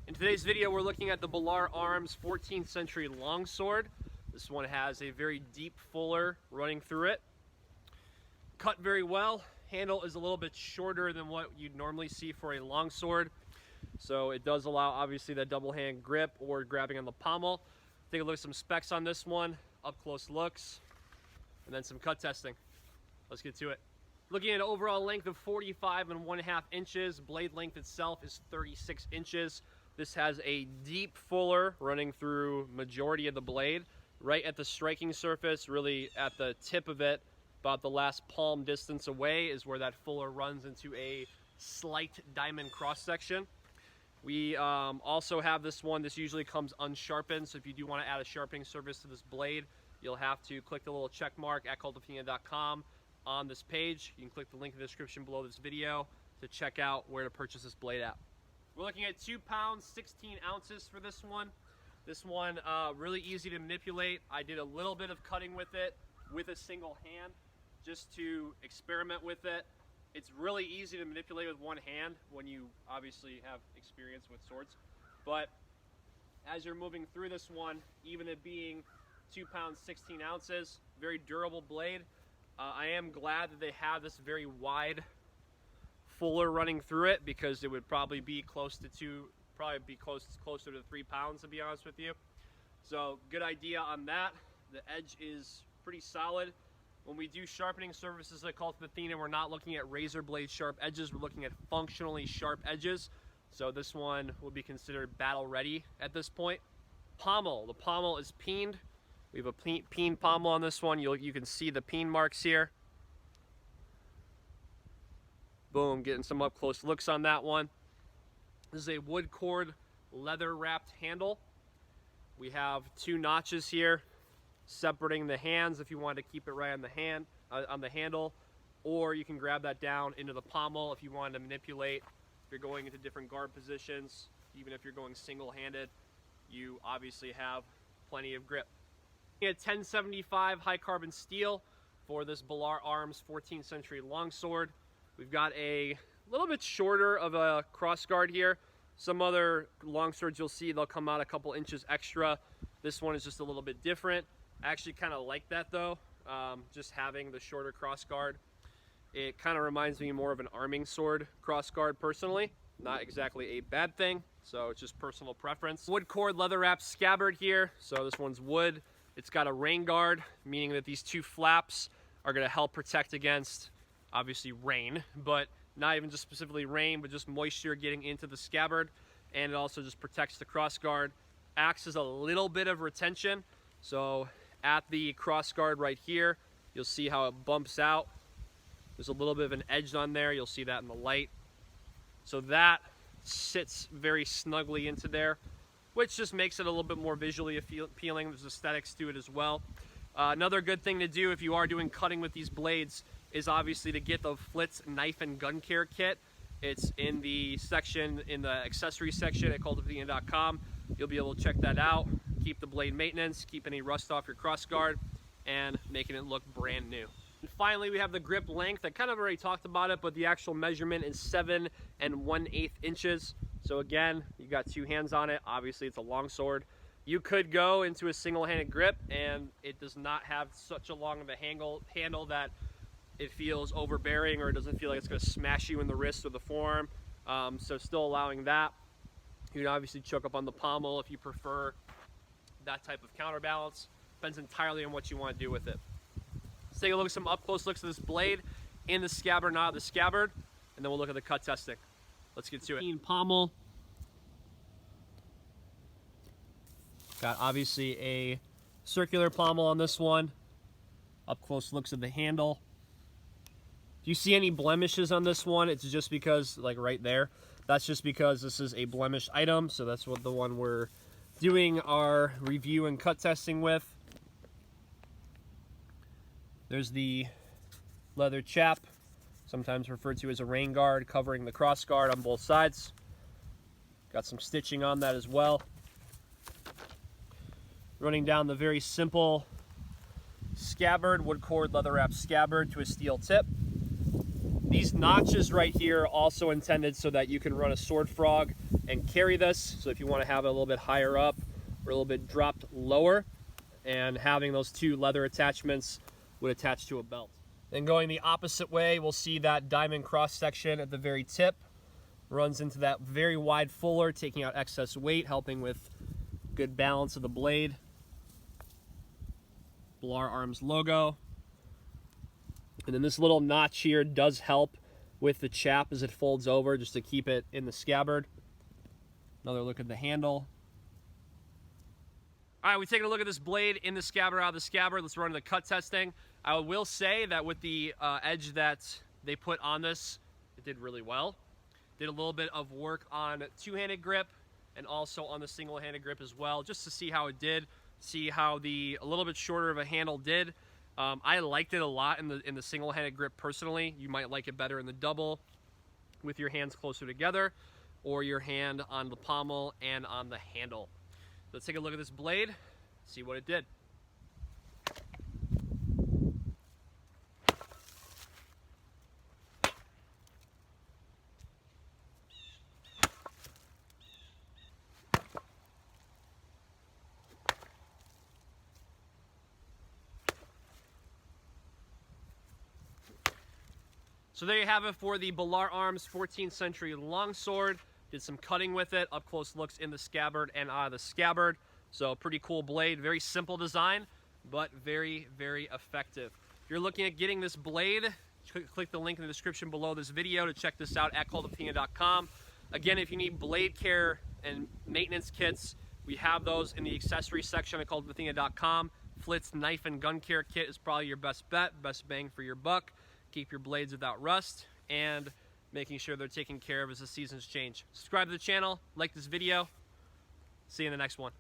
In today's video, we're looking at the Balaur Arms 14th century longsword. This one has a very deep fuller running through it. Cut very well. Handle is a little bit shorter than what you'd normally see for a longsword. So it does allow, obviously, that double hand grip or grabbing on the pommel. Take a look at some specs on this one, up close looks, and then some cut testing. Let's get to it. Looking at an overall length of 45.5 inches. Blade length itself is 36 inches. This has a deep fuller running through majority of the blade, right at the striking surface, really at the tip of it, about the last palm distance away is where that fuller runs into a slight diamond cross section. We also have this one. This usually comes unsharpened, so if you do want to add a sharpening surface to this blade, you'll have to click the little check mark at cultofathena.com on this page. You can click the link in the description below this video to check out where to purchase this blade at. We're looking at 2 pounds, 16 ounces for this one. This one, really easy to manipulate. I did a little bit of cutting with it with a single hand just to experiment with it. It's really easy to manipulate with one hand when you obviously have experience with swords. But as you're moving through this one, even it being 2 pounds, 16 ounces, very durable blade. I am glad that they have this very wide fuller running through it, because it would probably be closer to 3 pounds, to be honest with you. So good idea on that. The edge is pretty solid. When we do sharpening surfaces like Kult of Athena, we're not looking at razor blade sharp edges, we're looking at functionally sharp edges. So this one will be considered battle ready at this point. Pommel, the pommel is peened. We have a peen pommel on this one. You can see the peen marks here. Boom, getting some up close looks on that one. This is a wood cord leather wrapped handle. We have 2 notches here separating the hands if you want to keep it right on the handle, or you can grab that down into the pommel if you wanted to manipulate. If you're going into different guard positions, even if you're going single-handed, you obviously have plenty of grip. A 1075 high carbon steel for this Balaur Arms 14th century longsword. We've got a little bit shorter of a crossguard here. Some other longswords you'll see, they'll come out a couple inches extra. This one is just a little bit different. I actually kind of like that though, just having the shorter crossguard. It kind of reminds me more of an arming sword crossguard personally. Not exactly a bad thing, so it's just personal preference. Wood cord leather wrapped scabbard here. So this one's wood. It's got a rain guard, meaning that these 2 flaps are going to help protect against obviously rain, but not even just specifically rain, but just moisture getting into the scabbard. And it also just protects the crossguard. Acts as a little bit of retention. So at the crossguard right here, you'll see how it bumps out. There's a little bit of an edge on there. You'll see that in the light. So that sits very snugly into there, which just makes it a little bit more visually appealing. There's aesthetics to it as well. Another good thing to do if you are doing cutting with these blades is obviously to get the Flitz knife and gun care kit. It's in the section, in the accessory section at cultofathena.com. You'll be able to check that out. Keep the blade maintenance, keep any rust off your crossguard, and making it look brand new. And finally, we have the grip length. I kind of already talked about it, but the actual measurement is 7 1/8 inches. So again, you got 2 hands on it. Obviously, it's a longsword. You could go into a single-handed grip, and it does not have such a long of a handle that it feels overbearing, or it doesn't feel like it's going to smash you in the wrist or the forearm. So still allowing that. You can obviously choke up on the pommel if you prefer that type of counterbalance. Depends entirely on what you want to do with it. Let's take a look at some up-close looks of this blade in the scabbard, not the scabbard, and then we'll look at the cut testing. Let's get to it. Pommel. Got obviously a circular pommel on this one. Up-close looks of the handle. If you see any blemishes on this one, it's just because, like right there, that's just because this is a blemished item. So that's what the one we're doing our review and cut testing with. There's the leather chap, sometimes referred to as a rain guard, covering the cross guard on both sides. Got some stitching on that as well. Running down the very simple scabbard, wood cord leather wrap scabbard to a steel tip. These notches right here are also intended so that you can run a sword frog and carry this. So if you want to have it a little bit higher up or a little bit dropped lower, and having those two leather attachments would attach to a belt. Then going the opposite way, we'll see that diamond cross section at the very tip runs into that very wide fuller, taking out excess weight, helping with good balance of the blade. Balaur Arms logo. And then this little notch here does help with the chap as it folds over, just to keep it in the scabbard. Another look at the handle. All right, we taking a look at this blade in the scabbard, out of the scabbard. Let's run to the cut testing. I will say that with the edge that they put on this, it did really well. Did a little bit of work on two-handed grip and also on the single-handed grip as well, just to see how it did, see how a little bit shorter of a handle did. I liked it a lot in the single-handed grip personally. You might like it better in the double with your hands closer together, or your hand on the pommel and on the handle. Let's take a look at this blade, see what it did. So there you have it for the Balaur Arms 14th century longsword. Did some cutting with it, up close looks in the scabbard and out of the scabbard. So pretty cool blade, very simple design, but very, very effective. If you're looking at getting this blade, click the link in the description below this video to check this out at kultofathena.com. Again, if you need blade care and maintenance kits, we have those in the accessory section at kultofathena.com. Flit's knife and gun care kit is probably your best bet, best bang for your buck. Keep your blades without rust and making sure they're taken care of as the seasons change. Subscribe to the channel, like this video. See you in the next one.